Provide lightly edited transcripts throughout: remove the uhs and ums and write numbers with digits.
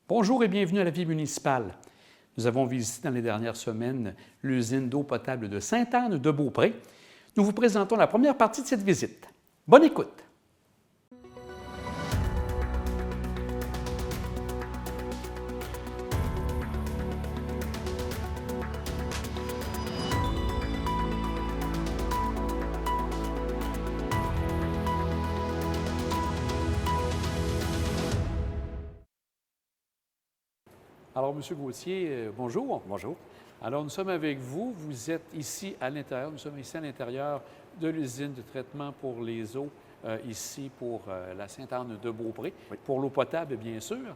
Bonjour et bienvenue à la vie municipale. Nous avons visité dans les dernières semaines l'usine d'eau potable de Sainte-Anne-de-Beaupré. Nous vous présentons la première partie de cette visite. Bonne écoute! Alors, M. Gauthier, bonjour. Bonjour. Alors, nous sommes avec vous. Vous êtes ici à l'intérieur. Nous sommes ici à l'intérieur de l'usine de traitement pour les eaux, ici pour la Sainte-Anne-de-Beaupré, Oui. pour l'eau potable, bien sûr.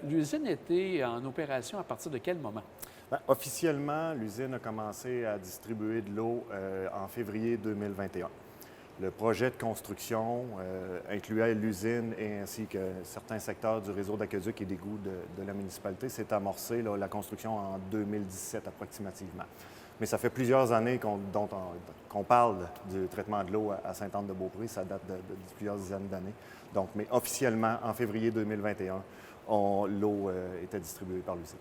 L'usine était en opération à partir de quel moment? Bien, officiellement, l'usine a commencé à distribuer de l'eau en février 2021. Le projet de construction incluait l'usine et ainsi que certains secteurs du réseau d'aqueduc et d'égouts de la municipalité. S'est amorcé la construction en 2017 approximativement. Mais ça fait plusieurs années qu'on parle du traitement de l'eau à Sainte-Anne-de-Beaupré. Ça date de plusieurs dizaines d'années. Donc, mais officiellement, en février 2021, l'eau était distribuée par l'usine.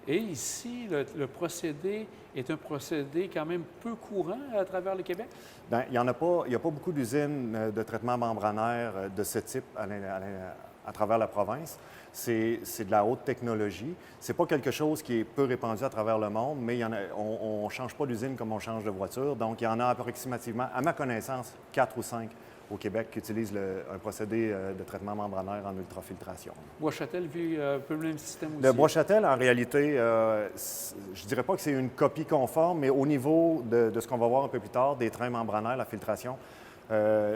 Et ici, le procédé est un procédé quand même peu courant à travers le Québec? Bien, il n'y a pas beaucoup d'usines de traitement membranaire de ce type à travers la province. C'est de la haute technologie. Ce n'est pas quelque chose qui est peu répandu à travers le monde, mais on ne change pas d'usine comme on change de voiture. Donc, il y en a approximativement, à ma connaissance, 4 ou 5 au Québec qui utilisent un procédé de traitement membranaire en ultrafiltration. Bois-Châtel vit un peu le même système aussi? Le Bois-Châtel, en réalité, je ne dirais pas que c'est une copie conforme, mais au niveau de ce qu'on va voir un peu plus tard, des trains membranaires, la filtration,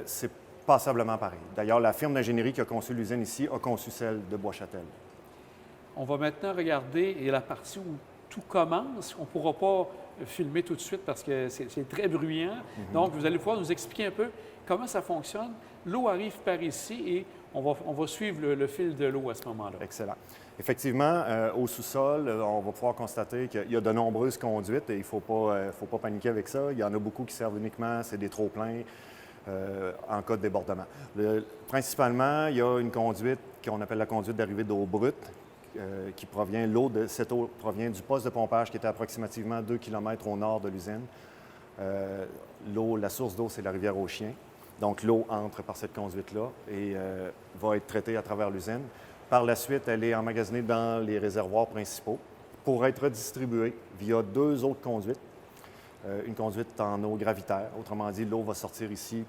c'est passablement pareil. D'ailleurs, la firme d'ingénierie qui a conçu l'usine ici a conçu celle de Bois-Châtel. On va maintenant regarder la partie où tout commence. On ne pourra pas filmer tout de suite parce que c'est très bruyant. Donc, vous allez pouvoir nous expliquer un peu comment ça fonctionne. L'eau arrive par ici et on va suivre le fil de l'eau à ce moment-là. Excellent. Effectivement, au sous-sol, on va pouvoir constater qu'il y a de nombreuses conduites et il ne faut pas paniquer avec ça. Il y en a beaucoup qui servent uniquement, c'est des trop-pleins en cas de débordement. Principalement, il y a une conduite qu'on appelle la conduite d'arrivée d'eau brute. Cette eau provient du poste de pompage qui était approximativement 2 km au nord de l'usine. La source d'eau, c'est la rivière aux Chiens. Donc, l'eau entre par cette conduite-là et va être traitée à travers l'usine. Par la suite, elle est emmagasinée dans les réservoirs principaux pour être redistribuée via 2 autres conduites. Une conduite en eau gravitaire. Autrement dit, l'eau va sortir ici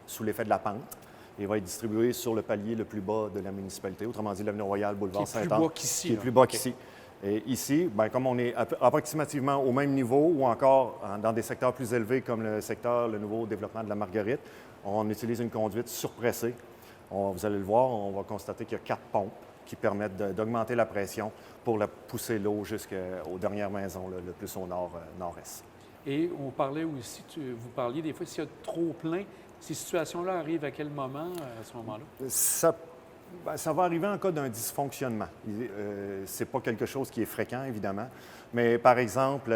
sous l'effet de la pente et va être distribuée sur le palier le plus bas de la municipalité. Autrement dit, l'avenue Royale, boulevard Sainte-Anne. Qui est plus bas qu'ici. Qui est plus bas qu'ici. Et ici, bien, comme on est approximativement au même niveau ou encore dans des secteurs plus élevés comme le nouveau développement de la Marguerite, on utilise une conduite surpressée. Vous allez le voir, on va constater qu'il y a 4 pompes qui permettent d'augmenter la pression pour pousser l'eau jusqu'aux dernières maisons, le plus au nord-est. Et on parlait aussi, vous parliez des fois, s'il y a trop plein, ces situations-là arrivent à quel moment, à ce moment-là? Ça va arriver en cas d'un dysfonctionnement. Ce n'est pas quelque chose qui est fréquent, évidemment. Mais par exemple,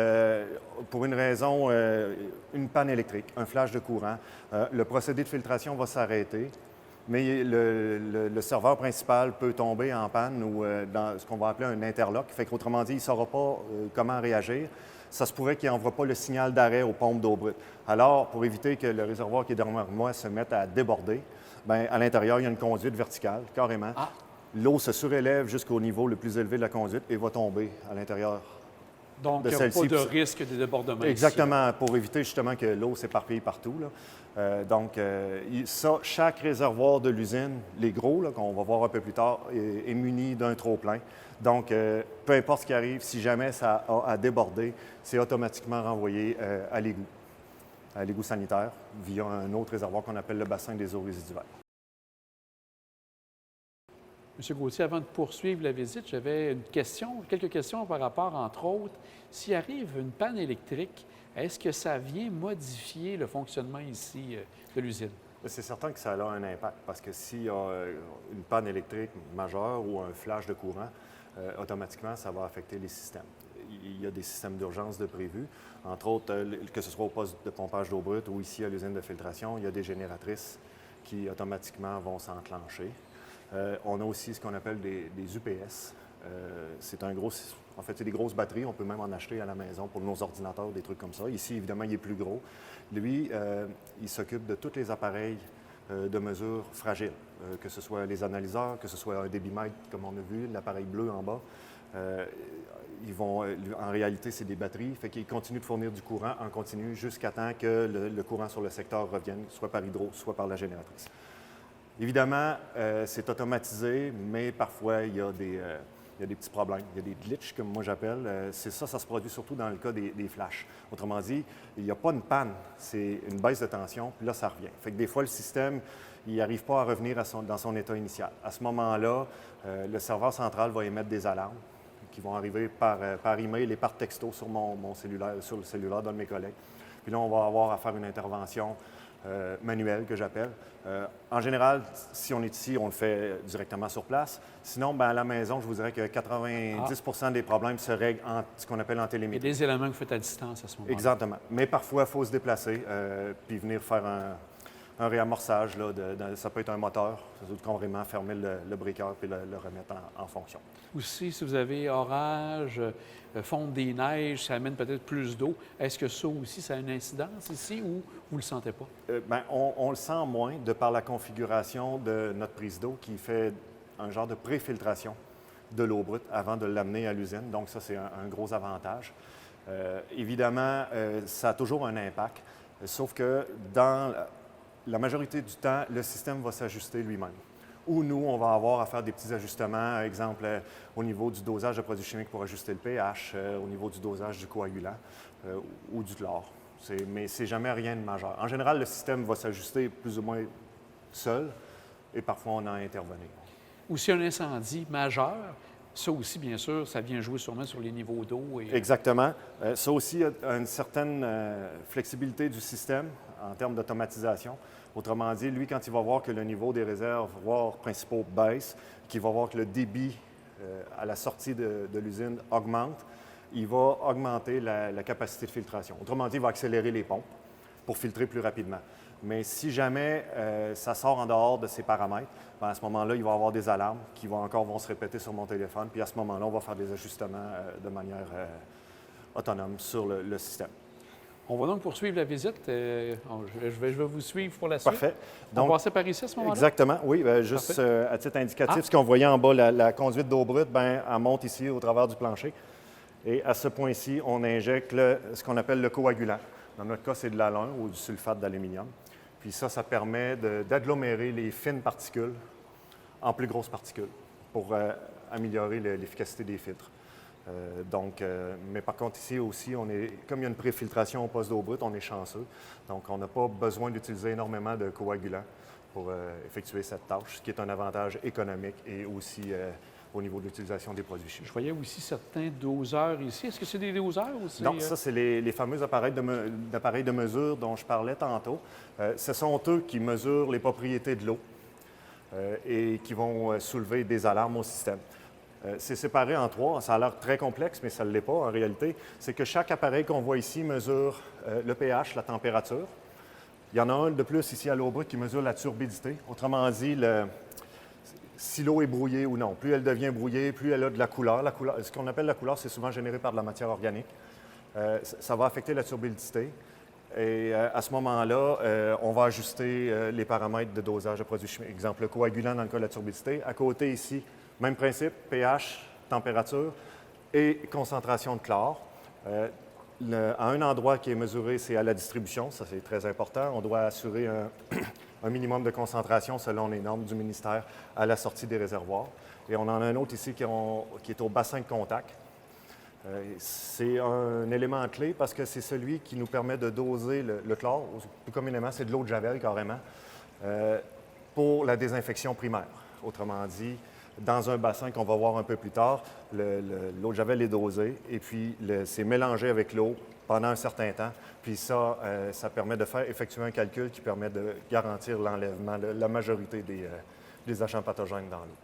pour une raison, une panne électrique, un flash de courant, le procédé de filtration va s'arrêter, mais le serveur principal peut tomber en panne ou dans ce qu'on va appeler un interlock. Fait qu'autrement dit, il ne saura pas comment réagir. Ça se pourrait qu'il n'envoie pas le signal d'arrêt aux pompes d'eau brute. Alors, pour éviter que le réservoir qui est derrière moi se mette à déborder, bien, à l'intérieur, il y a une conduite verticale, carrément. Ah. L'eau se surélève jusqu'au niveau le plus élevé de la conduite et va tomber à l'intérieur Donc, de il n'y a celle-ci. pas de risque de débordement. Exactement, ici, pour éviter justement que l'eau s'éparpille partout. Chaque réservoir de l'usine, les gros, qu'on va voir un peu plus tard, est muni d'un trop-plein. Donc, peu importe ce qui arrive, si jamais ça a à déborder, c'est automatiquement renvoyé à l'égout sanitaire, via un autre réservoir qu'on appelle le bassin des eaux résiduaires. M. Gauthier, avant de poursuivre la visite, j'avais quelques questions par rapport, entre autres, s'il arrive une panne électrique, est-ce que ça vient modifier le fonctionnement ici de l'usine? C'est certain que ça a un impact parce que s'il y a une panne électrique majeure ou un flash de courant, automatiquement, ça va affecter les systèmes. Il y a des systèmes d'urgence de prévus. Entre autres, que ce soit au poste de pompage d'eau brute ou ici à l'usine de filtration, il y a des génératrices qui automatiquement vont s'enclencher. On a aussi ce qu'on appelle des UPS. En fait, c'est des grosses batteries. On peut même en acheter à la maison pour nos ordinateurs, des trucs comme ça. Ici, évidemment, il est plus gros. Lui, il s'occupe de tous les appareils de mesure fragiles, que ce soit les analyseurs, que ce soit un débitmètre, comme on a vu, l'appareil bleu en bas. En réalité, c'est des batteries, fait qu'ils continuent de fournir du courant en continu jusqu'à temps que le courant sur le secteur revienne, soit par hydro, soit par la génératrice. Évidemment, c'est automatisé, mais parfois, il y a des petits problèmes, il y a des glitches, comme moi j'appelle. Ça se produit surtout dans le cas des flashs. Autrement dit, il n'y a pas une panne, c'est une baisse de tension, puis là, ça revient. Fait que des fois, le système, il n'arrive pas à revenir dans son état initial. À ce moment-là, le serveur central va émettre des alarmes qui vont arriver par email et par texto sur mon cellulaire, sur le cellulaire d'un de mes collègues. Puis là, on va avoir à faire une intervention manuelle, que j'appelle. En général, si on est ici, on le fait directement sur place. Sinon, à la maison, je vous dirais que 90 des problèmes se règlent en ce qu'on appelle en télémétrie. Il y a des éléments que vous faites à distance à ce moment-là. Exactement. Mais parfois, il faut se déplacer puis venir faire un réamorçage. Ça peut être un moteur, ça veut dire carrément fermer le breaker puis le remettre en fonction. Aussi, si vous avez orage, fonte des neiges, ça amène peut-être plus d'eau. Est-ce que ça aussi, ça a une incidence ici ou vous ne le sentez pas? On le sent moins de par la configuration de notre prise d'eau qui fait un genre de préfiltration de l'eau brute avant de l'amener à l'usine. Donc ça, c'est un gros avantage. Évidemment, ça a toujours un impact, sauf que dans la majorité du temps, le système va s'ajuster lui-même. Ou nous, on va avoir à faire des petits ajustements, exemple au niveau du dosage de produits chimiques pour ajuster le pH, au niveau du dosage du coagulant ou du chlore. Mais c'est jamais rien de majeur. En général, le système va s'ajuster plus ou moins seul et parfois on a à intervenir. Ou s'il y a un incendie majeur, ça aussi, bien sûr, ça vient jouer sûrement sur les niveaux d'eau. Exactement. Ça aussi a une certaine flexibilité du système en termes d'automatisation. Autrement dit, lui, quand il va voir que le niveau des réservoirs principaux baisse, qu'il va voir que le débit à la sortie de l'usine augmente, il va augmenter la capacité de filtration. Autrement dit, il va accélérer les pompes pour filtrer plus rapidement. Mais si jamais ça sort en dehors de ces paramètres, à ce moment-là, il va y avoir des alarmes qui vont se répéter sur mon téléphone. Puis à ce moment-là, on va faire des ajustements de manière autonome sur le système. On va donc poursuivre la visite. Je vais vous suivre pour la suite. Parfait. Donc, on va passer par ici à ce moment-là? Exactement, oui. Juste à titre indicatif, ce qu'on voyait en bas, la conduite d'eau brute, elle monte ici au travers du plancher. Et à ce point-ci, on injecte ce qu'on appelle le coagulant. Dans notre cas, c'est de l'alun ou du sulfate d'aluminium. Puis ça permet d'agglomérer les fines particules en plus grosses particules pour améliorer l'efficacité des filtres. Mais par contre, ici aussi, comme il y a une préfiltration au poste d'eau brute, on est chanceux. Donc, on n'a pas besoin d'utiliser énormément de coagulants pour effectuer cette tâche, ce qui est un avantage économique et aussi au niveau de l'utilisation des produits chimiques. Je voyais aussi certains doseurs ici. Est-ce que c'est des doseurs aussi? Non, ça, c'est les fameux appareils de mesure dont je parlais tantôt. Ce sont eux qui mesurent les propriétés de l'eau et qui vont soulever des alarmes au système. C'est séparé en trois. Ça a l'air très complexe, mais ça ne l'est pas en réalité. C'est que chaque appareil qu'on voit ici mesure le pH, la température. Il y en a un de plus ici à l'eau brute qui mesure la turbidité. Autrement dit, si l'eau est brouillée ou non. Plus elle devient brouillée, plus elle a de la couleur. Ce qu'on appelle la couleur, c'est souvent généré par de la matière organique. Ça va affecter la turbidité. Et à ce moment-là, on va ajuster les paramètres de dosage de produits chimiques. Exemple, le coagulant dans le cas de la turbidité. À côté ici, même principe, pH, température et concentration de chlore. À un endroit qui est mesuré, c'est à la distribution. Ça, c'est très important. On doit assurer un minimum de concentration selon les normes du ministère à la sortie des réservoirs. Et on en a un autre ici qui est au bassin de contact. C'est un élément clé parce que c'est celui qui nous permet de doser le chlore. Plus communément, c'est de l'eau de javel carrément, pour la désinfection primaire. Autrement dit, dans un bassin qu'on va voir un peu plus tard, l'eau de javel est dosée et puis c'est mélangé avec l'eau pendant un certain temps. Puis ça permet de effectuer un calcul qui permet de garantir l'enlèvement de la majorité des agents pathogènes dans l'eau.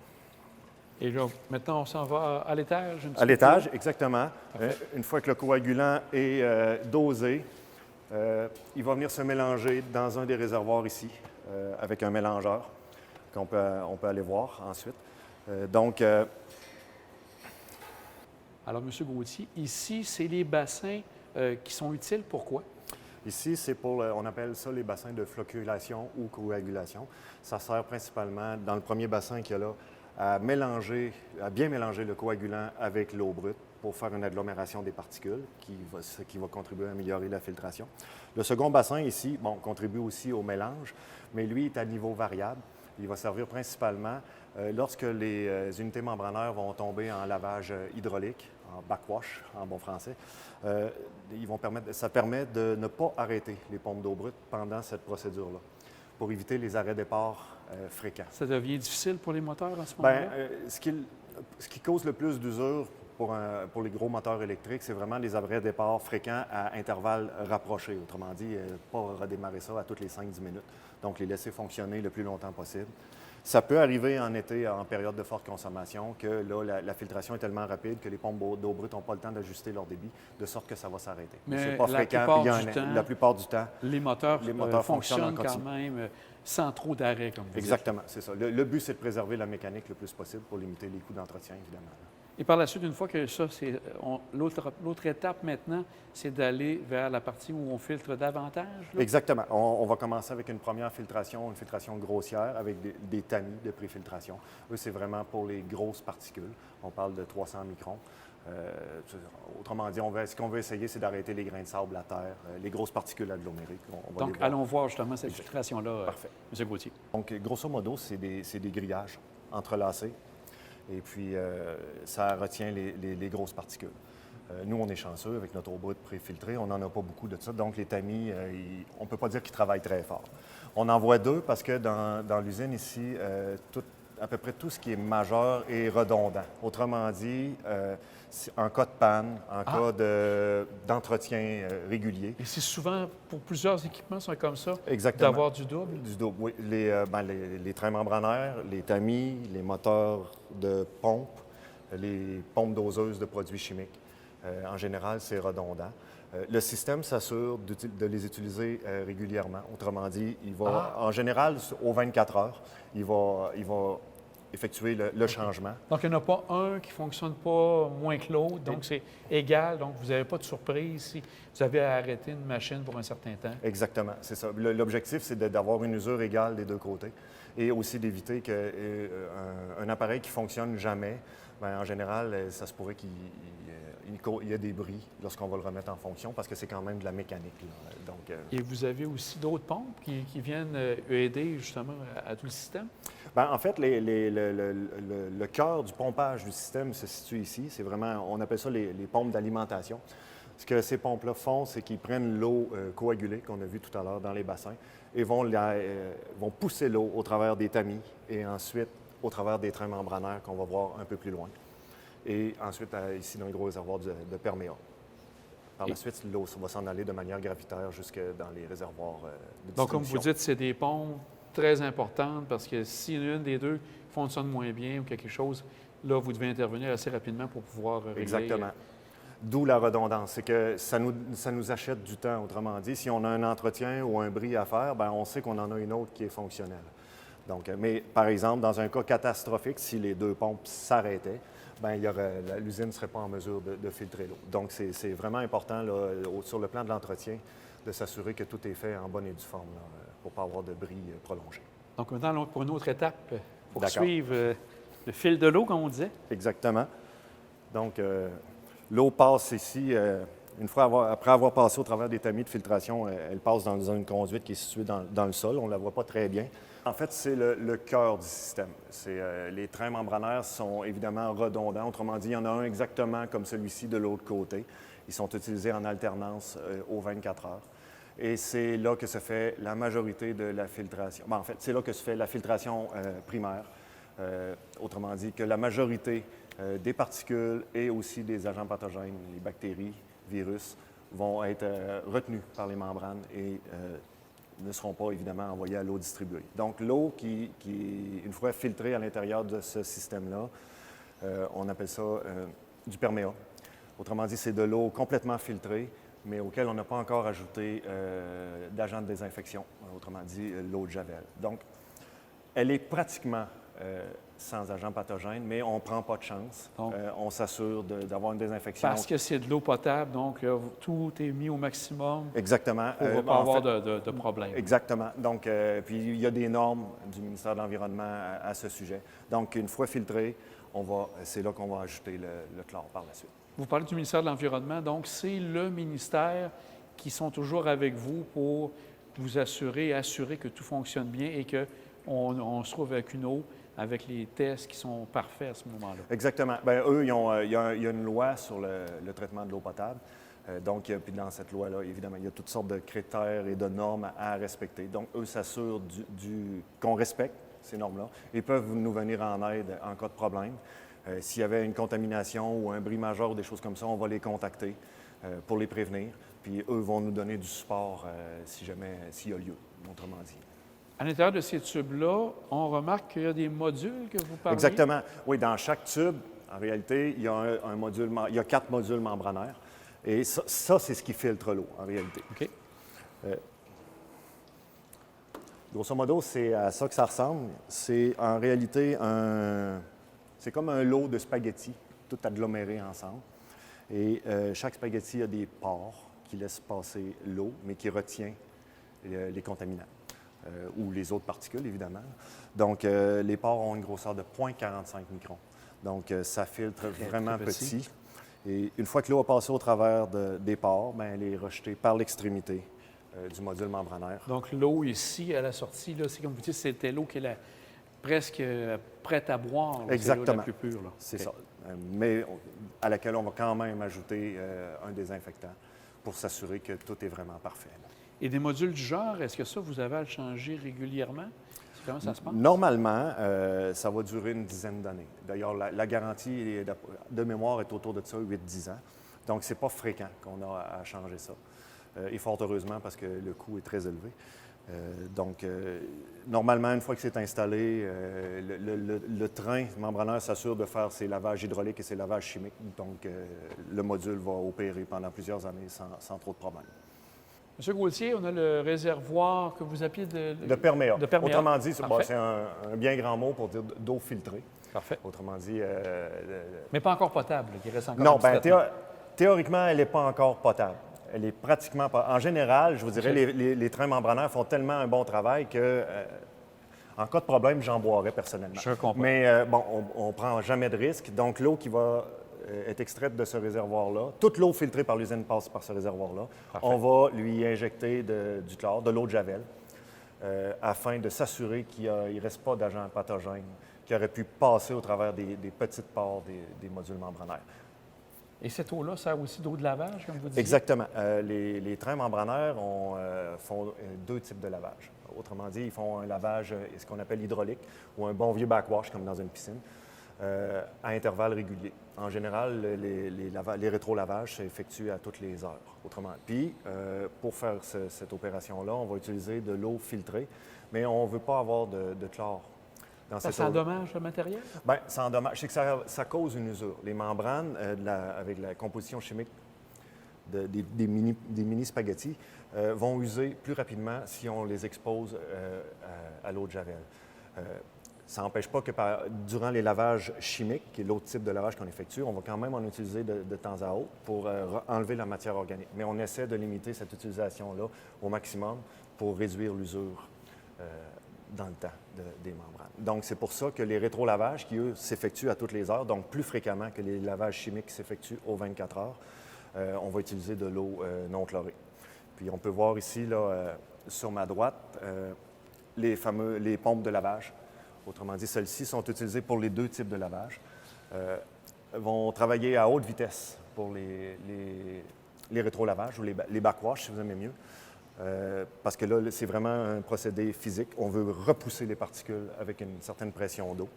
Et là, maintenant, on s'en va à l'étage? À l'étage, exactement. Une fois que le coagulant est dosé, il va venir se mélanger dans un des réservoirs ici avec un mélangeur. on peut aller voir ensuite. Donc, Alors, M. Gauthier, ici, c'est les bassins qui sont utiles. Pourquoi? ici, c'est pour, on appelle ça les bassins de flocculation ou coagulation. Ça sert principalement, dans le premier bassin qu'il y a là, à bien mélanger le coagulant avec l'eau brute pour faire une agglomération des particules, ce qui va contribuer à améliorer la filtration. Le second bassin ici, contribue aussi au mélange, mais lui est à niveau variable. Il va servir principalement lorsque les unités membranaires vont tomber en lavage hydraulique, en backwash en bon français. Ça permet de ne pas arrêter les pompes d'eau brute pendant cette procédure-là, pour éviter les arrêts départ fréquents. Ça devient difficile pour les moteurs en ce moment-là? Ce qui cause le plus d'usure pour les gros moteurs électriques, c'est vraiment les arrêts départ fréquents à intervalles rapprochés. Autrement dit, pas redémarrer ça à toutes les 5-10 minutes. Donc, les laisser fonctionner le plus longtemps possible. Ça peut arriver en été, en période de forte consommation, que là, la filtration est tellement rapide que les pompes d'eau brute n'ont pas le temps d'ajuster leur débit, de sorte que ça va s'arrêter. Mais c'est pas fréquent. La plupart du temps, les moteurs fonctionnent en quand même sans trop d'arrêt, comme vous dites. Exactement, c'est ça. Le but, c'est de préserver la mécanique le plus possible pour limiter les coûts d'entretien, évidemment. Et par la suite, une fois que ça, l'autre étape maintenant, c'est d'aller vers la partie où on filtre davantage? Là? Exactement. On va commencer avec une première filtration, une filtration grossière avec des tamis de préfiltration. Eux, c'est vraiment pour les grosses particules. On parle de 300 microns. Autrement dit, ce qu'on veut essayer, c'est d'arrêter les grains de sable à terre, les grosses particules agglomérées. Donc, allons voir justement cette filtration-là, M. Gauthier. Donc, grosso modo, c'est des grillages entrelacés. Et puis, ça retient les grosses particules. Nous, on est chanceux avec notre eau brute préfiltrée. On n'en a pas beaucoup de ça. Donc, les tamis, on ne peut pas dire qu'ils travaillent très fort. On en voit deux parce que dans l'usine ici, à peu près tout ce qui est majeur est redondant. Autrement dit, en cas de panne, en cas d'entretien régulier. Et c'est souvent, pour plusieurs équipements, sont comme ça, Exactement. D'avoir du double? Du double, oui. Les trains membranaires, les tamis, les moteurs de pompe, les pompes doseuses de produits chimiques. En général, c'est redondant. Le système s'assure de les utiliser régulièrement. Autrement dit, en général, aux 24 heures, il va effectuer le changement. Donc, il n'y en a pas un qui ne fonctionne pas moins que l'autre, donc c'est égal. Donc, vous n'avez pas de surprise si vous avez à arrêter une machine pour un certain temps. Exactement, c'est ça. L'objectif, c'est d'avoir une usure égale des deux côtés et aussi d'éviter qu'un appareil qui ne fonctionne jamais, en général, ça se pourrait qu'il y ait des bris lorsqu'on va le remettre en fonction parce que c'est quand même de la mécanique. Là. Donc, Et vous avez aussi d'autres pompes qui viennent aider justement à tout le système? En fait, le cœur du pompage du système se situe ici. C'est vraiment, on appelle ça les pompes d'alimentation. Ce que ces pompes-là font, c'est qu'ils prennent l'eau coagulée qu'on a vue tout à l'heure dans les bassins et vont pousser l'eau au travers des tamis et ensuite au travers des trains membranaires qu'on va voir un peu plus loin. Et ensuite, ici, dans le gros réservoir de perméa. Par la suite, l'eau va s'en aller de manière gravitaire jusque dans les réservoirs de distribution. Donc, comme vous dites, c'est des pompes très importantes parce que si une des deux fonctionne moins bien ou quelque chose, là, vous devez intervenir assez rapidement pour pouvoir régler. Exactement. D'où la redondance. C'est que ça nous achète du temps, autrement dit. Si on a un entretien ou un bris à faire, on sait qu'on en a une autre qui est fonctionnelle. Donc, mais par exemple, dans un cas catastrophique, si les deux pompes s'arrêtaient, l'usine ne serait pas en mesure de filtrer l'eau. Donc, c'est vraiment important, là, sur le plan de l'entretien, de s'assurer que tout est fait en bonne et due forme là, pour ne pas avoir de bris prolongé. Donc, maintenant, pour une autre étape, pour suivre le fil de l'eau, comme on disait. Exactement. Donc, l'eau passe ici, après avoir passé au travers des tamis de filtration, elle passe dans une conduite qui est située dans le sol. On ne la voit pas très bien. En fait, c'est le cœur du système. Les trains membranaires sont évidemment redondants. Autrement dit, il y en a un exactement comme celui-ci de l'autre côté. Ils sont utilisés en alternance aux 24 heures. Et c'est là que se fait la majorité de la filtration. En fait, c'est là que se fait la filtration primaire. Autrement dit, que la majorité des particules et aussi des agents pathogènes, les bactéries, virus, vont être retenus par les membranes et ne seront pas évidemment envoyés à l'eau distribuée. Donc, l'eau qui une fois filtrée à l'intérieur de ce système-là, on appelle ça du perméa. Autrement dit, c'est de l'eau complètement filtrée, mais auquel on n'a pas encore ajouté d'agent de désinfection, autrement dit, l'eau de javel. Donc, Elle est pratiquement sans agents pathogènes, mais on ne prend pas de chance. Donc, on s'assure d'avoir une désinfection. parce que c'est de l'eau potable, donc là, tout est mis au maximum Exactement. pour ne pas avoir de problème. Exactement. Donc, puis il y a des normes du ministère de l'Environnement à ce sujet. Donc, une fois filtré, c'est là qu'on va ajouter le chlore par la suite. Vous parlez du ministère de l'Environnement, donc c'est le ministère qui sont toujours avec vous pour vous assurer que tout fonctionne bien et qu'on se trouve avec une eau avec les tests qui sont parfaits à ce moment-là. Exactement. Bien, eux, il y a une loi sur le traitement de l'eau potable. Donc, puis dans cette loi-là, évidemment, il y a toutes sortes de critères et de normes à respecter. Donc, eux s'assurent qu'on respecte ces normes-là. Ils peuvent nous venir en aide en cas de problème. S'il y avait une contamination ou un bris majeur ou des choses comme ça, on va les contacter pour les prévenir. Puis eux vont nous donner du support s'il y a lieu, autrement dit. À l'intérieur de ces tubes-là, on remarque qu'il y a des modules que vous parlez. Exactement. Oui, dans chaque tube, en réalité, il y a il y a 4 modules membranaires. Et ça c'est ce qui filtre l'eau, en réalité. OK. Grosso modo, c'est à ça que ça ressemble. C'est en réalité c'est comme un lot de spaghettis, tout aggloméré ensemble. Et chaque spaghetti a des pores qui laissent passer l'eau, mais qui retient les contaminants. Ou les autres particules, évidemment. Donc, les pores ont une grosseur de 0,45 microns. Donc, ça filtre vraiment petit. Et une fois que l'eau a passé au travers des pores, bien, elle est rejetée par l'extrémité du module membranaire. Donc, l'eau ici, à la sortie, là, c'est comme vous dites, c'était l'eau qui est presque prête à boire. Là. Exactement. C'est l'eau la plus pure. Là. C'est OK. ça. Mais à laquelle on va quand même ajouter un désinfectant pour s'assurer que tout est vraiment parfait. Là. Et des modules du genre, est-ce que ça, vous avez à le changer régulièrement? Comment ça se passe? Normalement, ça va durer une dizaine d'années. D'ailleurs, la garantie de mémoire est autour de ça, 8-10 ans. Donc, ce n'est pas fréquent qu'on a à changer ça. Et fort heureusement, parce que le coût est très élevé. Normalement, une fois que c'est installé, le train membranaire s'assure de faire ses lavages hydrauliques et ses lavages chimiques. Donc, le module va opérer pendant plusieurs années sans trop de problèmes. Monsieur Gauthier, on a le réservoir que vous appelez de perméa. De perméa. Autrement dit, c'est un bien grand mot pour dire d'eau filtrée. Parfait. Autrement dit... Mais pas encore potable, qui reste encore non, bien, théoriquement, elle n'est pas encore potable. Elle est pratiquement pas... En général, je vous dirais, les trains membranaires font tellement un bon travail que, en cas de problème, j'en boirais personnellement. Je comprends. Mais bon, on ne prend jamais de risque. Donc, l'eau qui va être extraite de ce réservoir-là, toute l'eau filtrée par l'usine passe par ce réservoir-là. Parfait. On va lui injecter du chlore, de l'eau de javel, afin de s'assurer qu'il ne reste pas d'agents pathogènes qui auraient pu passer au travers des petites pores des modules membranaires. Et cette eau-là sert aussi d'eau de lavage, comme vous dites? Exactement. Les trains membranaires font 2 types de lavage. Autrement dit, ils font un lavage, ce qu'on appelle hydraulique, ou un bon vieux backwash, comme dans une piscine, à intervalles réguliers. En général, les rétro-lavages s'effectuent à toutes les heures. Autrement. Puis, pour faire cette opération-là, on va utiliser de l'eau filtrée, mais on ne veut pas avoir de chlore. Ça endommage le matériel? Bien, ça endommage. C'est que ça cause une usure. Les membranes, avec la composition chimique des mini spaghettis, vont user plus rapidement si on les expose à l'eau de javel. Ça n'empêche pas que durant les lavages chimiques, qui est l'autre type de lavage qu'on effectue, on va quand même en utiliser de temps à autre pour enlever la matière organique. Mais on essaie de limiter cette utilisation-là au maximum pour réduire l'usure dans le temps des membranes. Donc, c'est pour ça que les rétro-lavages, qui, eux, s'effectuent à toutes les heures, donc plus fréquemment que les lavages chimiques qui s'effectuent aux 24 heures, on va utiliser de l'eau non chlorée. Puis, on peut voir ici, là, sur ma droite, les pompes de lavage. Autrement dit, celles-ci sont utilisées pour les 2 types de lavage. Vont travailler à haute vitesse pour les rétro-lavages ou les backwash, si vous aimez mieux. Parce que là, c'est vraiment un procédé physique. On veut repousser les particules avec une certaine pression d'eau.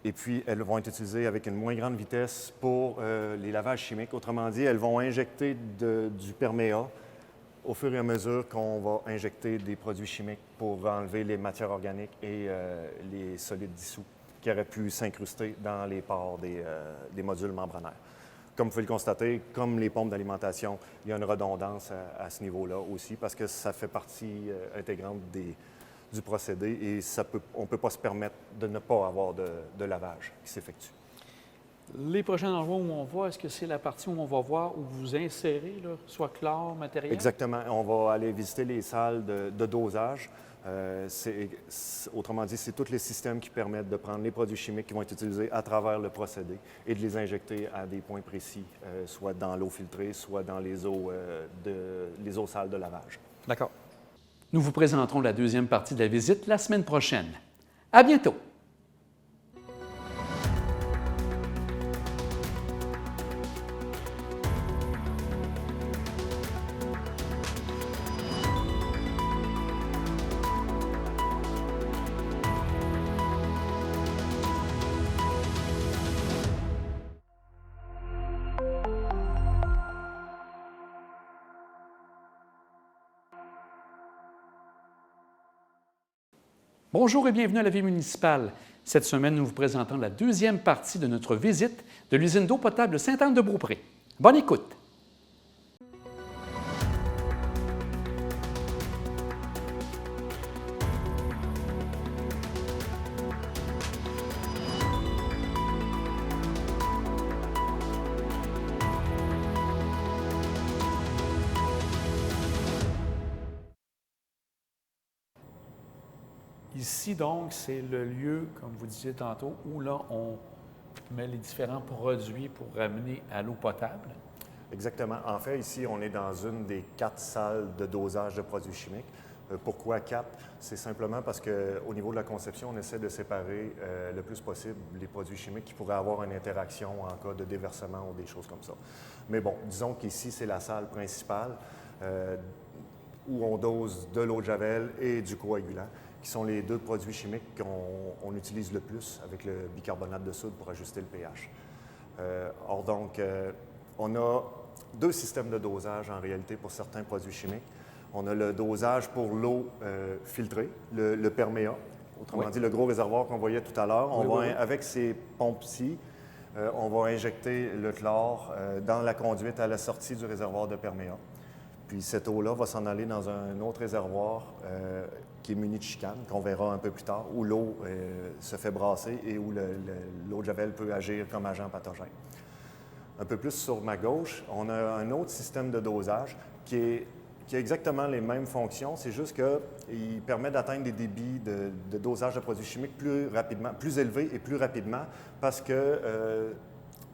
Et puis, elles vont être utilisées avec une moins grande vitesse pour les lavages chimiques. Autrement dit, elles vont injecter du perméa au fur et à mesure qu'on va injecter des produits chimiques pour enlever les matières organiques et les solides dissous qui auraient pu s'incruster dans les pores des modules membranaires. Comme vous pouvez le constater, comme les pompes d'alimentation, il y a une redondance à ce niveau-là aussi parce que ça fait partie intégrante du procédé et on ne peut pas se permettre de ne pas avoir de lavage qui s'effectue. Les prochains endroits où on va, est-ce que c'est la partie où on va voir où vous insérez, là, soit chlore, matériel? Exactement. On va aller visiter les salles de dosage. Autrement dit, c'est tous les systèmes qui permettent de prendre les produits chimiques qui vont être utilisés à travers le procédé et de les injecter à des points précis, soit dans l'eau filtrée, soit dans les eaux sales de lavage. D'accord. Nous vous présenterons la deuxième partie de la visite la semaine prochaine. À bientôt! Bonjour et bienvenue à la vie municipale. Cette semaine, nous vous présentons la deuxième partie de notre visite de l'usine d'eau potable Sainte-Anne-de-Beaupré. Bonne écoute! Ici, donc, c'est le lieu, comme vous disiez tantôt, où là, on met les différents produits pour ramener à l'eau potable. Exactement. En fait, ici, on est dans une des 4 salles de dosage de produits chimiques. Pourquoi 4? C'est simplement parce qu'au niveau de la conception, on essaie de séparer le plus possible les produits chimiques qui pourraient avoir une interaction en cas de déversement ou des choses comme ça. Mais bon, disons qu'ici, c'est la salle principale où on dose de l'eau de Javel et du coagulant, qui sont les 2 produits chimiques qu'on utilise le plus avec le bicarbonate de soude pour ajuster le pH. On a 2 systèmes de dosage en réalité pour certains produits chimiques. On a le dosage pour l'eau filtrée, le perméa, autrement dit le gros réservoir qu'on voyait tout à l'heure. Avec ces pompes-ci, on va injecter le chlore dans la conduite à la sortie du réservoir de perméa. Puis cette eau-là va s'en aller dans un autre réservoir qui est muni de chicanes, qu'on verra un peu plus tard, où l'eau se fait brasser et où l'eau de Javel peut agir comme agent pathogène. Un peu plus sur ma gauche, on a un autre système de dosage qui a exactement les mêmes fonctions, c'est juste qu'il permet d'atteindre des débits de dosage de produits chimiques plus rapidement, plus élevés et plus rapidement, parce que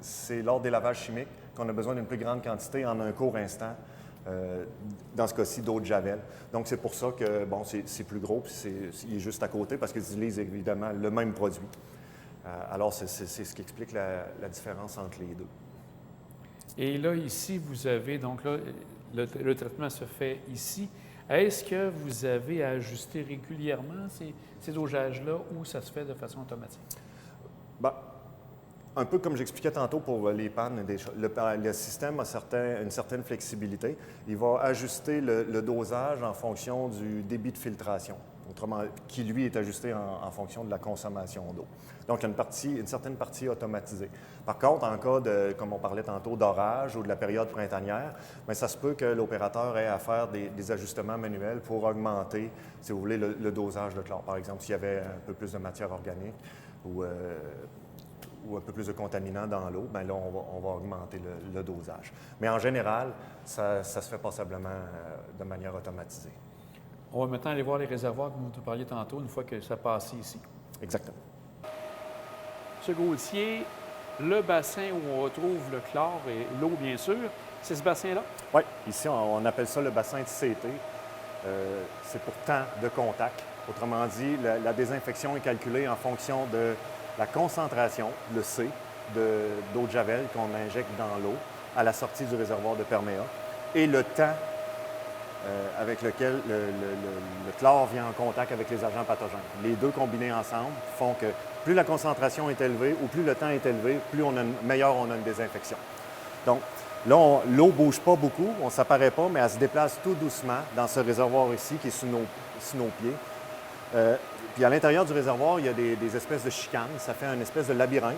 c'est lors des lavages chimiques qu'on a besoin d'une plus grande quantité en un court instant. Dans ce cas-ci, d'eau de Javel. Donc, c'est pour ça que, bon, c'est plus gros, puis il est juste à côté parce qu'ils utilisent évidemment le même produit. Alors, c'est ce qui explique la différence entre les deux. Et là, ici, vous avez, donc là, le traitement se fait ici. Est-ce que vous avez à ajuster régulièrement ces dosages-là ou ça se fait de façon automatique? Bien, un peu comme j'expliquais tantôt pour les pannes, le système a une certaine flexibilité. Il va ajuster le dosage en fonction du débit de filtration, autrement, qui lui est ajusté en fonction de la consommation d'eau. Donc, il y a une certaine partie automatisée. Par contre, en cas comme on parlait tantôt, d'orage ou de la période printanière, bien, ça se peut que l'opérateur ait à faire des ajustements manuels pour augmenter, si vous voulez, le dosage de chlore. Par exemple, s'il y avait un peu plus de matière organique ou un peu plus de contaminants dans l'eau, bien là, on va augmenter le dosage. Mais en général, ça se fait passablement de manière automatisée. On va maintenant aller voir les réservoirs dont vous parliez tantôt, une fois que ça passe ici. Exactement. M. Gauthier, le bassin où on retrouve le chlore et l'eau, bien sûr, c'est ce bassin-là? Oui, ici, on appelle ça le bassin de CT. C'est pour temps de contact. Autrement dit, la désinfection est calculée en fonction de la concentration, le C, d'eau de Javel qu'on injecte dans l'eau à la sortie du réservoir de perméa et le temps avec lequel le chlore vient en contact avec les agents pathogènes. Les deux combinés ensemble font que plus la concentration est élevée ou plus le temps est élevé, meilleur on a une désinfection. Donc, là, l'eau ne bouge pas beaucoup, on ne s'apparaît pas, mais elle se déplace tout doucement dans ce réservoir ici qui est sous nos pieds. Puis à l'intérieur du réservoir, il y a des espèces de chicanes, ça fait une espèce de labyrinthe.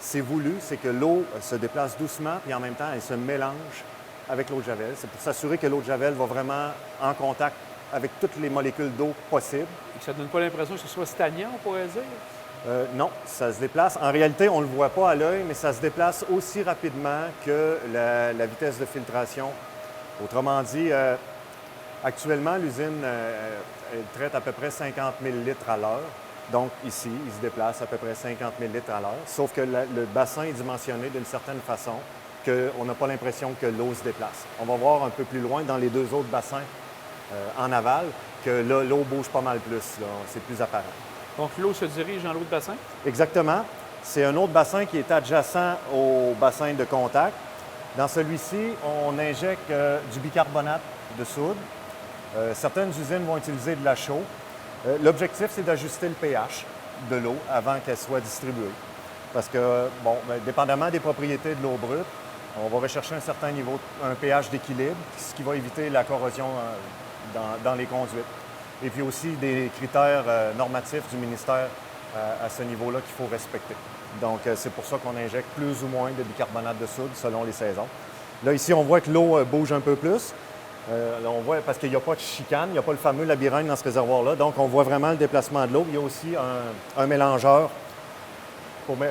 C'est voulu, c'est que l'eau se déplace doucement, puis en même temps, elle se mélange avec l'eau de Javel. C'est pour s'assurer que l'eau de Javel va vraiment en contact avec toutes les molécules d'eau possibles. Et ça ne donne pas l'impression que ce soit stagnant, on pourrait dire? Non, ça se déplace. En réalité, on ne le voit pas à l'œil, mais ça se déplace aussi rapidement que la vitesse de filtration. Autrement dit, actuellement, l'usine elle traite à peu près 50 000 litres à l'heure. Donc ici, il se déplace à peu près 50 000 litres à l'heure. Sauf que le bassin est dimensionné d'une certaine façon qu'on n'a pas l'impression que l'eau se déplace. On va voir un peu plus loin dans les deux autres bassins en aval que là, l'eau bouge pas mal plus. C'est plus apparent. Donc l'eau se dirige dans l'autre bassin? Exactement. C'est un autre bassin qui est adjacent au bassin de contact. Dans celui-ci, on injecte du bicarbonate de soude. Certaines usines vont utiliser de la chaux. L'objectif, c'est d'ajuster le pH de l'eau avant qu'elle soit distribuée. Parce que, bon, dépendamment des propriétés de l'eau brute, on va rechercher un certain niveau, un pH d'équilibre, ce qui va éviter la corrosion dans les conduites. Et puis aussi des critères normatifs du ministère à ce niveau-là qu'il faut respecter. Donc, c'est pour ça qu'on injecte plus ou moins de bicarbonate de soude selon les saisons. Là, ici, on voit que l'eau bouge un peu plus. Là, on voit, parce qu'il n'y a pas de chicane, il n'y a pas le fameux labyrinthe dans ce réservoir-là. Donc, on voit vraiment le déplacement de l'eau. Il y a aussi un mélangeur,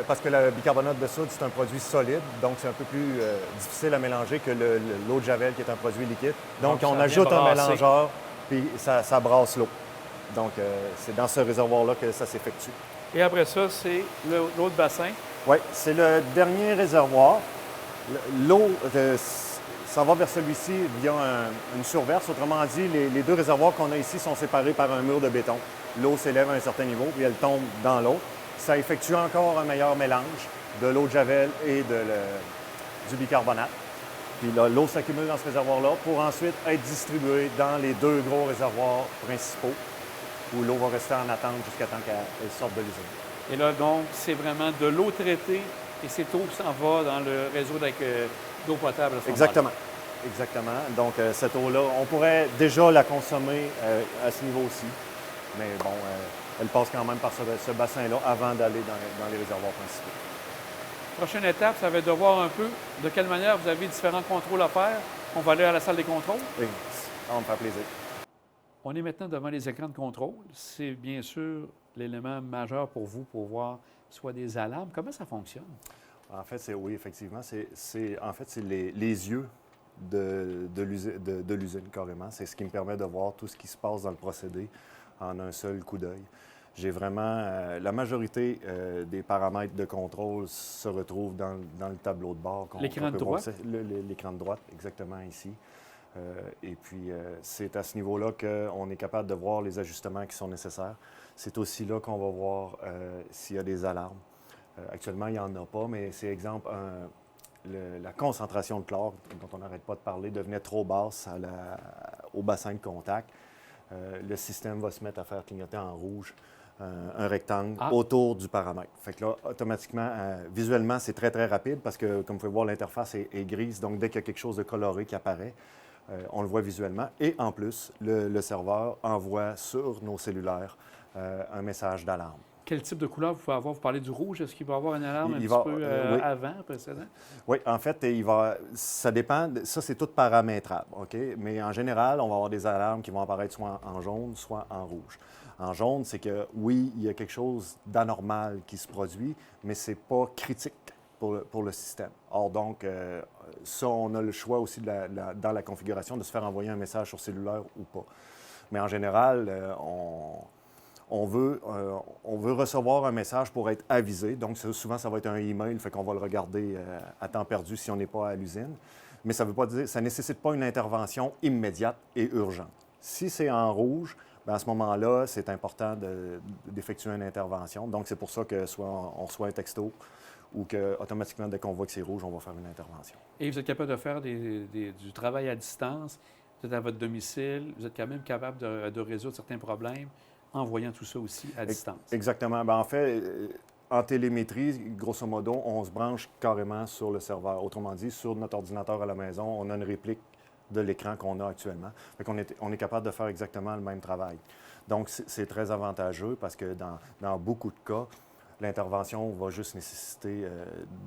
parce que le bicarbonate de soude, c'est un produit solide. Donc, c'est un peu plus difficile à mélanger que l'eau de Javel, qui est un produit liquide. Donc on ajoute un mélangeur, puis ça brasse l'eau. Donc, c'est dans ce réservoir-là que ça s'effectue. Et après ça, c'est l'autre bassin? Oui, c'est le dernier réservoir. L'eau ça va vers celui-ci via une surverse. Autrement dit, les deux réservoirs qu'on a ici sont séparés par un mur de béton. L'eau s'élève à un certain niveau, puis elle tombe dans l'eau. Ça effectue encore un meilleur mélange de l'eau de Javel et du bicarbonate. Puis là, l'eau s'accumule dans ce réservoir-là pour ensuite être distribuée dans les deux gros réservoirs principaux où l'eau va rester en attente jusqu'à temps qu'elle sorte de l'usine. Et là, donc, c'est vraiment de l'eau traitée et cette eau s'en va dans le réseau d'eau potable. Exactement. Exactement. Donc, cette eau-là, on pourrait déjà la consommer à ce niveau-ci. Mais bon, elle passe quand même par ce bassin-là avant d'aller dans les réservoirs principaux. Prochaine étape, ça va être de voir un peu de quelle manière vous avez différents contrôles à faire. On va aller à la salle des contrôles. Oui, ça va me faire plaisir. On est maintenant devant les écrans de contrôle. C'est bien sûr l'élément majeur pour vous pour voir soit des alarmes. Comment ça fonctionne? En fait, oui, effectivement. C'est les yeux de l'usine, carrément. C'est ce qui me permet de voir tout ce qui se passe dans le procédé en un seul coup d'œil. J'ai vraiment... la majorité des paramètres de contrôle se retrouvent dans le tableau de bord. L'écran de droite? L'écran de droite, exactement ici. Et puis, c'est à ce niveau-là qu'on est capable de voir les ajustements qui sont nécessaires. C'est aussi là qu'on va voir s'il y a des alarmes. Actuellement, il n'y en a pas, mais c'est exemple, la concentration de chlore, dont on n'arrête pas de parler, devenait trop basse au bassin de contact. Le système va se mettre à faire clignoter en rouge un rectangle autour du paramètre. Fait que là, automatiquement, visuellement, c'est très, très rapide parce que, comme vous pouvez voir, l'interface est grise. Donc, dès qu'il y a quelque chose de coloré qui apparaît, on le voit visuellement. Et en plus, le serveur envoie sur nos cellulaires un message d'alarme. Quel type de couleur vous pouvez avoir? Vous parlez du rouge. Est-ce qu'il va y avoir une alarme Oui. avant, précédent? Oui, en fait, ça dépend. Ça, c'est tout paramétrable, OK? Mais en général, on va avoir des alarmes qui vont apparaître soit en jaune, soit en rouge. En jaune, c'est que, oui, il y a quelque chose d'anormal qui se produit, mais ce n'est pas critique pour le système. Or, donc, ça, on a le choix aussi dans la configuration de se faire envoyer un message sur cellulaire ou pas. Mais en général, on veut recevoir un message pour être avisé. Donc, souvent, ça va être un email, fait qu'on va le regarder à temps perdu si on n'est pas à l'usine. Mais ça ne nécessite pas une intervention immédiate et urgente. Si c'est en rouge, bien, à ce moment-là, c'est important d'effectuer une intervention. Donc, c'est pour ça que soit on reçoit un texto ou qu'automatiquement, dès qu'on voit que c'est rouge, on va faire une intervention. Et vous êtes capable de faire du travail à distance, vous êtes à votre domicile, vous êtes quand même capable de résoudre certains problèmes en voyant tout ça aussi à distance. Exactement. Bien, en fait, en télémétrie, grosso modo, on se branche carrément sur le serveur. Autrement dit, sur notre ordinateur à la maison, on a une réplique de l'écran qu'on a actuellement. Fait qu'on on est capable de faire exactement le même travail. Donc, c'est très avantageux parce que dans beaucoup de cas, l'intervention va juste nécessiter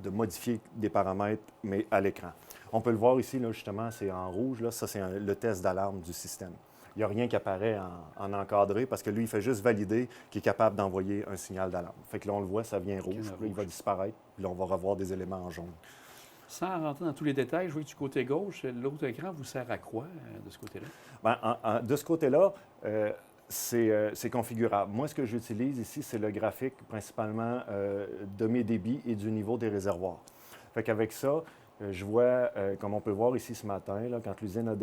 de modifier des paramètres, mais à l'écran. On peut le voir ici, là, justement, c'est en rouge. Là, ça, c'est le test d'alarme du système. il n'y a rien qui apparaît en encadré parce que lui, il fait juste valider qu'il est capable d'envoyer un signal d'alarme. Fait que là, on le voit, ça vient rouge, puis là, il va disparaître, puis là, on va revoir des éléments en jaune. Sans rentrer dans tous les détails, je vois que du côté gauche, l'autre écran vous sert à quoi de ce côté-là? Bien, de ce côté-là, c'est configurable. Moi, ce que j'utilise ici, c'est le graphique principalement de mes débits et du niveau des réservoirs. Fait qu'avec ça, je vois, comme on peut voir ici ce matin, là, quand l'usine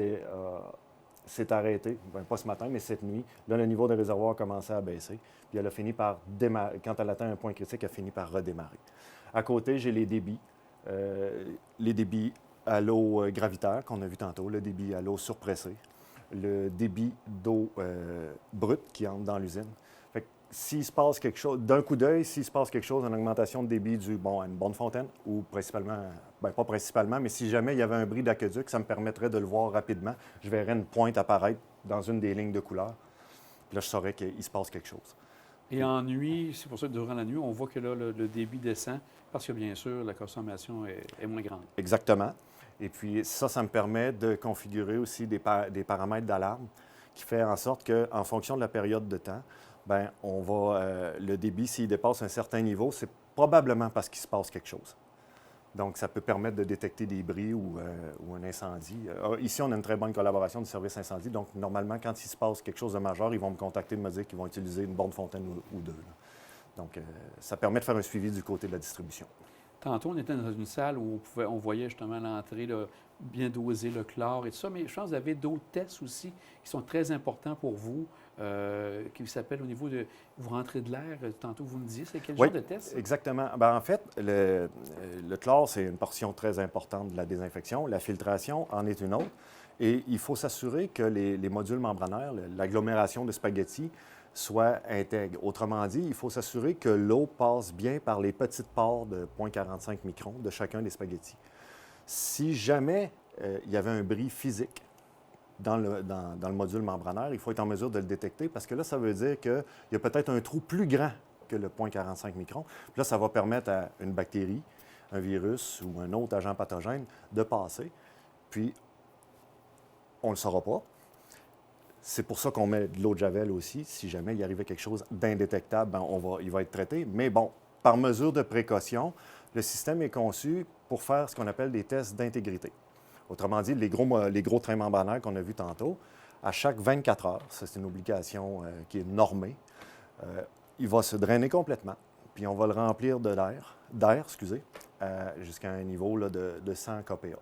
s'est arrêtée, bien, pas ce matin, mais cette nuit, là, le niveau des réservoirs a commencé à baisser. Puis elle a fini par démarrer. Quand elle atteint un point critique, elle a fini par redémarrer. À côté, j'ai les débits. Les débits à l'eau gravitaire qu'on a vu tantôt, le débit à l'eau surpressée, le débit d'eau brute qui entre dans l'usine. Fait que s'il se passe quelque chose, d'un coup d'œil, s'il se passe quelque chose, une augmentation de débit à une bonne fontaine, ou principalement, bien pas principalement, mais si jamais il y avait un bris d'aqueduc, ça me permettrait de le voir rapidement. Je verrais une pointe apparaître dans une des lignes de couleur. Puis là, je saurais qu'il se passe quelque chose. Et en nuit, c'est pour ça que durant la nuit, on voit que là, le débit descend parce que, bien sûr, la consommation est moins grande. Exactement. Et puis ça me permet de configurer aussi des paramètres d'alarme qui fait en sorte qu'en fonction de la période de temps, bien, le débit, s'il dépasse un certain niveau, c'est probablement parce qu'il se passe quelque chose. Donc, ça peut permettre de détecter des bris ou un incendie. Ici, on a une très bonne collaboration du service incendie. Donc, normalement, quand il se passe quelque chose de majeur, ils vont me contacter et me dire qu'ils vont utiliser une borne fontaine ou deux. Là. Donc, ça permet de faire un suivi du côté de la distribution. Tantôt, on était dans une salle où on voyait justement l'entrée, là, bien doser le chlore et tout ça, mais je pense que vous avez d'autres tests aussi qui sont très importants pour vous, qui s'appellent au niveau de... Vous rentrez de l'air, tantôt vous me disiez, c'est quel genre de test? Exactement. Bien, en fait, le chlore, c'est une portion très importante de la désinfection. La filtration en est une autre. Et il faut s'assurer que les modules membranaires, l'agglomération de spaghettis, soit intègre. Autrement dit, il faut s'assurer que l'eau passe bien par les petites pores de 0,45 microns de chacun des spaghettis. Si jamais il y avait un bris physique dans le module membranaire, il faut être en mesure de le détecter parce que là, ça veut dire qu'il y a peut-être un trou plus grand que le 0,45 microns. Puis là, ça va permettre à une bactérie, un virus ou un autre agent pathogène de passer. Puis, on ne le saura pas. C'est pour ça qu'on met de l'eau de Javel aussi. Si jamais il arrivait quelque chose d'indétectable, bien, il va être traité. Mais bon, par mesure de précaution, le système est conçu pour faire ce qu'on appelle des tests d'intégrité. Autrement dit, les gros trains membranaires qu'on a vus tantôt, à chaque 24 heures, ça c'est une obligation qui est normée, il va se drainer complètement, puis on va le remplir d'air, jusqu'à un niveau là, de 100 kPa.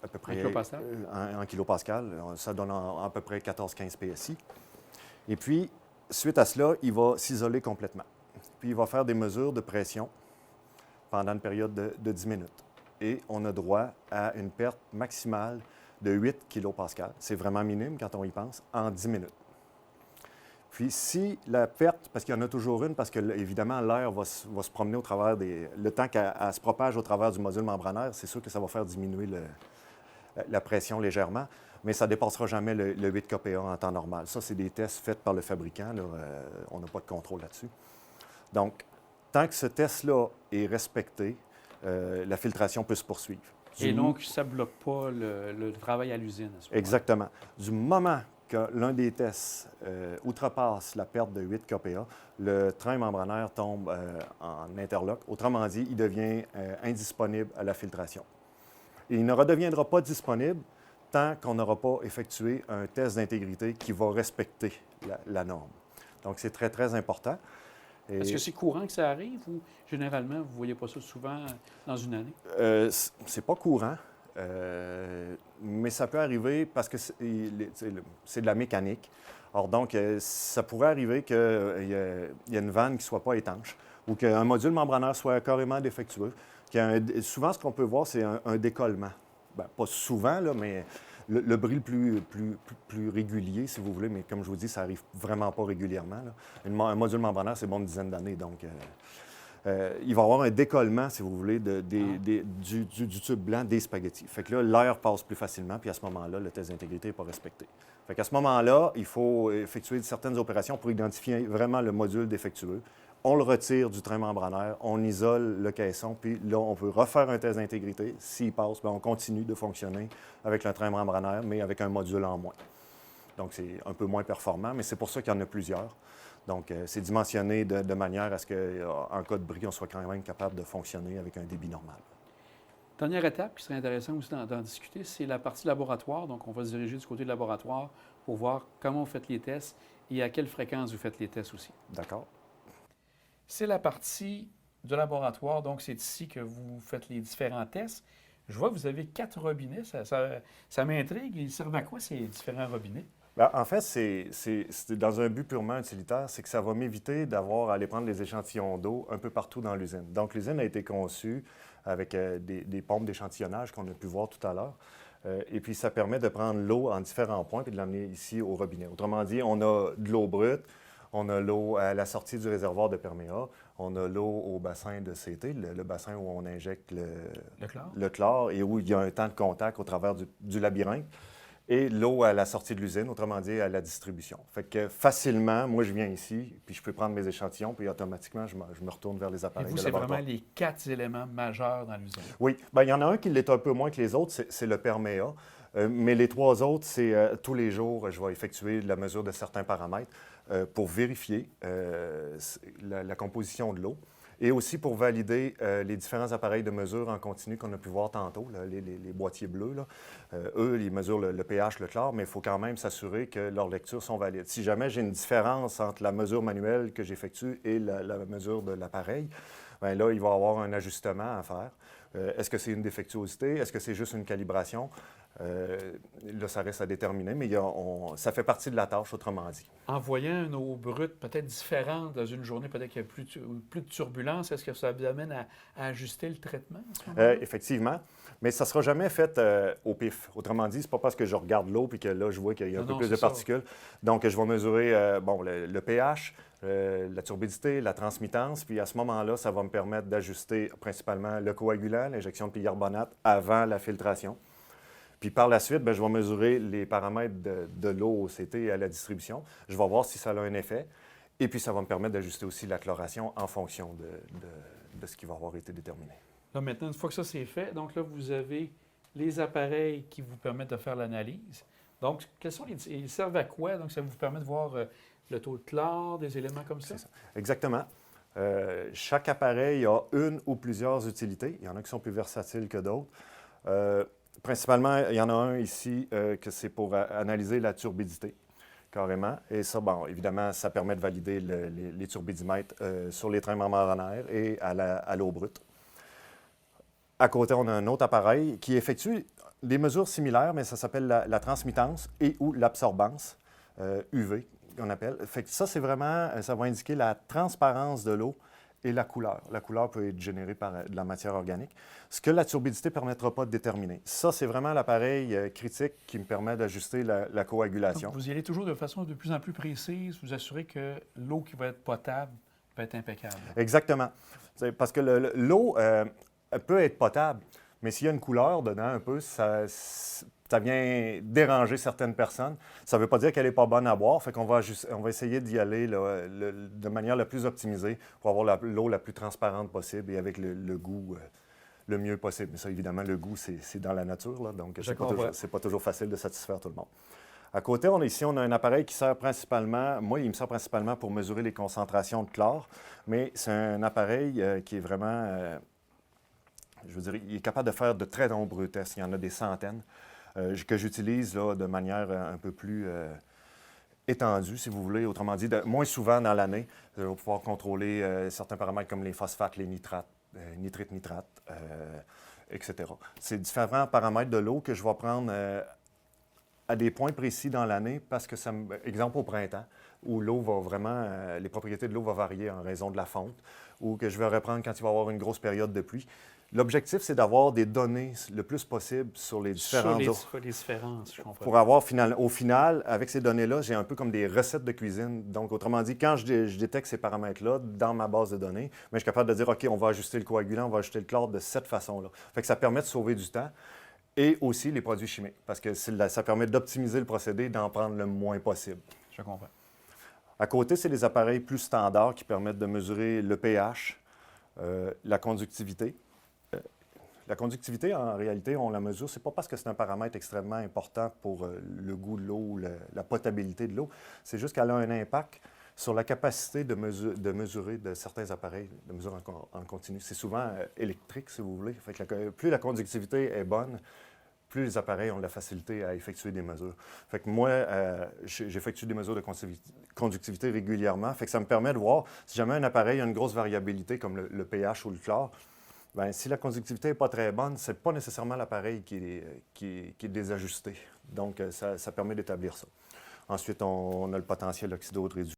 À peu près, en kilopascal, ça donne à peu près 14-15 PSI. Et puis, suite à cela, il va s'isoler complètement. Puis, il va faire des mesures de pression pendant une période de 10 minutes. Et on a droit à une perte maximale de 8 kilopascal. C'est vraiment minime quand on y pense, en 10 minutes. Puis si la perte, parce qu'il y en a toujours une, parce que évidemment l'air va se promener au travers le temps qu'elle se propage au travers du module membranaire, c'est sûr que ça va faire diminuer la pression légèrement, mais ça ne dépassera jamais le 8 kPa en temps normal. Ça, c'est des tests faits par le fabricant. Là, on n'a pas de contrôle là-dessus. Donc, tant que ce test-là est respecté, la filtration peut se poursuivre. Et donc, ça ne bloque pas le travail à l'usine à ce moment-là. Exactement. Du moment que l'un des tests outrepasse la perte de 8 kPa, le train membranaire tombe en interlock. Autrement dit, il devient indisponible à la filtration. Et il ne redeviendra pas disponible tant qu'on n'aura pas effectué un test d'intégrité qui va respecter la norme. Donc, c'est très, très important. Est-ce que c'est courant que ça arrive ou généralement, vous ne voyez pas ça souvent dans une année? C'est pas courant, mais ça peut arriver parce que c'est de la mécanique. Alors donc, ça pourrait arriver qu'il y ait une vanne qui ne soit pas étanche ou qu'un module membranaire soit carrément défectueux. Souvent, ce qu'on peut voir, c'est un décollement. Bien, pas souvent, là, mais le bris le plus régulier, si vous voulez, mais comme je vous dis, ça n'arrive vraiment pas régulièrement. Là. Un module membranaire, c'est bon une dizaine d'années, donc il va y avoir un décollement, si vous voulez, du tube blanc des spaghettis. Fait que là, l'air passe plus facilement, puis à ce moment-là, le test d'intégrité n'est pas respecté. Fait qu'à ce moment-là, il faut effectuer certaines opérations pour identifier vraiment le module défectueux. On le retire du train membranaire, on isole le caisson, puis là, on peut refaire un test d'intégrité. S'il passe, bien, on continue de fonctionner avec le train membranaire, mais avec un module en moins. Donc, c'est un peu moins performant, mais c'est pour ça qu'il y en a plusieurs. Donc, c'est dimensionné de manière à ce qu'en cas de bris, on soit quand même capable de fonctionner avec un débit normal. Dernière étape qui serait intéressant aussi d'en discuter, c'est la partie laboratoire. Donc, on va se diriger du côté de laboratoire pour voir comment vous faites les tests et à quelle fréquence vous faites les tests aussi. D'accord. C'est la partie de laboratoire. Donc, c'est ici que vous faites les différents tests. Je vois que vous avez 4 robinets. Ça m'intrigue. Ils servent à quoi, ces différents robinets? Bien, en fait, c'est dans un but purement utilitaire, c'est que ça va m'éviter d'avoir à aller prendre des échantillons d'eau un peu partout dans l'usine. Donc, l'usine a été conçue avec des pompes d'échantillonnage qu'on a pu voir tout à l'heure. Et puis, ça permet de prendre l'eau en différents points et de l'amener ici au robinet. Autrement dit, on a de l'eau brute, on a l'eau à la sortie du réservoir de Perméa, on a l'eau au bassin de CT, le bassin où on injecte le chlore et où il y a un temps de contact au travers du labyrinthe, et l'eau à la sortie de l'usine, autrement dit, à la distribution. Fait que facilement, moi, je viens ici, puis je peux prendre mes échantillons, puis automatiquement, je me retourne vers les Et appareils vous, de c'est laboratoire. vraiment les 4 éléments majeurs dans l'usine. Oui. Bien, il y en a un qui l'est un peu moins que les autres, c'est le Perméa. Mais les 3 autres, c'est tous les jours, je vais effectuer la mesure de certains paramètres pour vérifier la composition de l'eau et aussi pour valider les différents appareils de mesure en continu qu'on a pu voir tantôt, là, les boîtiers bleus. Là. Eux, ils mesurent le pH, le chlore, mais il faut quand même s'assurer que leurs lectures sont valides. Si jamais j'ai une différence entre la mesure manuelle que j'effectue et la mesure de l'appareil, bien là, il va y avoir un ajustement à faire. Est-ce que c'est une défectuosité? Est-ce que c'est juste une calibration? Là, ça reste à déterminer, mais ça fait partie de la tâche, autrement dit. En voyant une eau brute peut-être différente dans une journée, peut-être qu'il y a plus de turbulence, est-ce que ça vous amène à ajuster le traitement à ce moment-là? Effectivement, mais ça ne sera jamais fait au pif. Autrement dit, ce n'est pas parce que je regarde l'eau et que là, je vois qu'il y a un peu plus de particules. Donc, je vais mesurer le pH, la turbidité, la transmittance, puis à ce moment-là, ça va me permettre d'ajuster principalement le coagulant, l'injection de bicarbonate avant la filtration. Puis par la suite, bien, je vais mesurer les paramètres de l'eau au CT et à la distribution. Je vais voir si ça a un effet. Et puis, ça va me permettre d'ajuster aussi la chloration en fonction de ce qui va avoir été déterminé. Là, maintenant, une fois que ça c'est fait, donc là, vous avez les appareils qui vous permettent de faire l'analyse. Donc, ils servent à quoi? Donc, ça vous permet de voir le taux de chlore, des éléments comme ça? C'est ça. Exactement. Chaque appareil a une ou plusieurs utilités. Il y en a qui sont plus versatiles que d'autres. Principalement, il y en a un ici que c'est pour analyser la turbidité, carrément. Et ça, bon, évidemment, ça permet de valider les turbidimètres sur les trains membranaires et à l'eau brute. À côté, on a un autre appareil qui effectue des mesures similaires, mais ça s'appelle la transmittance et ou l'absorbance UV, qu'on appelle. Fait que ça, c'est vraiment, ça va indiquer la transparence de l'eau et la couleur. La couleur peut être générée par de la matière organique, ce que la turbidité ne permettra pas de déterminer. Ça, c'est vraiment l'appareil critique qui me permet d'ajuster la coagulation. Donc, vous y allez toujours de façon de plus en plus précise, vous assurez que l'eau qui va être potable peut être impeccable. Exactement. Parce que l'eau peut être potable, mais s'il y a une couleur dedans un peu, ça vient déranger certaines personnes. Ça ne veut pas dire qu'elle n'est pas bonne à boire, fait qu'on va essayer d'y aller de manière la plus optimisée pour avoir l'eau la plus transparente possible et avec le goût le mieux possible. Mais ça, évidemment, le goût, c'est dans la nature, là, donc c'est pas toujours facile de satisfaire tout le monde. À côté, on a un appareil qui sert principalement, moi, il me sert principalement pour mesurer les concentrations de chlore, mais c'est un appareil qui est vraiment, je veux dire, il est capable de faire de très nombreux tests. Il y en a des centaines. Que j'utilise là, de manière un peu plus étendue, si vous voulez. Autrement dit, moins souvent dans l'année, je vais pouvoir contrôler certains paramètres comme les phosphates, les nitrates, nitrates, etc. C'est différents paramètres de l'eau que je vais prendre à des points précis dans l'année parce que, exemple au printemps, où l'eau va vraiment, les propriétés de l'eau vont varier en raison de la fonte, ou que je vais reprendre quand il va y avoir une grosse période de pluie. L'objectif, c'est d'avoir des données le plus possible sur les différentes eaux. Sur les différences, je comprends. Pour avoir, au final, avec ces données-là, j'ai un peu comme des recettes de cuisine. Donc, autrement dit, quand je détecte ces paramètres-là dans ma base de données, mais je suis capable de dire, OK, on va ajuster le coagulant, on va ajuster le chlore de cette façon-là. Fait que ça permet de sauver du temps et aussi les produits chimiques, parce que ça permet d'optimiser le procédé et d'en prendre le moins possible. Je comprends. À côté, c'est les appareils plus standards qui permettent de mesurer le pH, la conductivité, La conductivité, en réalité, on la mesure, c'est pas parce que c'est un paramètre extrêmement important pour le goût de l'eau ou la potabilité de l'eau, c'est juste qu'elle a un impact sur la capacité de mesurer de certains appareils de mesure en continu. C'est souvent électrique, si vous voulez. Fait que plus la conductivité est bonne, plus les appareils ont de la facilité à effectuer des mesures. Fait que moi, j'effectue des mesures de conductivité régulièrement. Fait que ça me permet de voir si jamais un appareil a une grosse variabilité, comme le pH ou le chlore, bien, si la conductivité n'est pas très bonne, ce n'est pas nécessairement l'appareil qui est désajusté. Donc, ça permet d'établir ça. Ensuite, on a le potentiel oxydo de réduction.